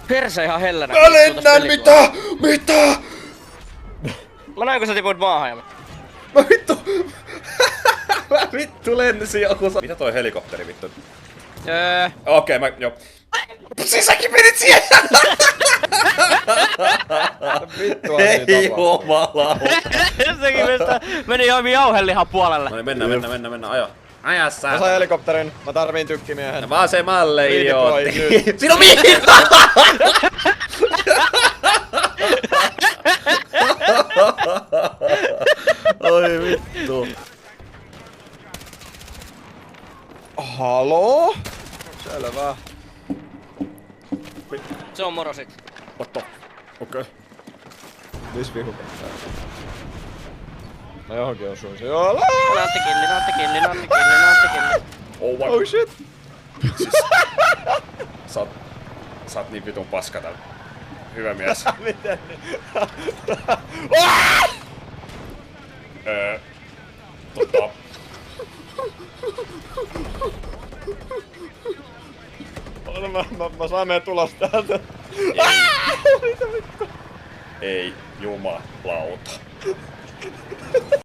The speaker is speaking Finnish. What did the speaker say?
Perse ihan hellänä. Mä lennän, mitä? Mä näin kun sä tipuit maahan ja... Mä vittu lensin joku mitä toi helikopteri vittu? Okei, joo. Siis säkin menit siihen! Vittua Ei jumala. Sekin meni ihan jauhelihan puolelle. No niin, mennään, ajo. Aja sä. Mä sain helikopterin, mä tarviin tykkimiehen. Vasemmalle, idiootti. Nyt. Siinä on miina! Oi vittu. Haloo? Selvä. Se on moro sit. Otto. Okei. Miss vihu? Mä johonkin osuin se. Joo, Naatti killi. Oh, wow. oh shit. Siis, sä oot niin vitun paska täällä. Hyvä mies. Miten niin? Mä saan meidän tulos täältä. Ei jumalauta.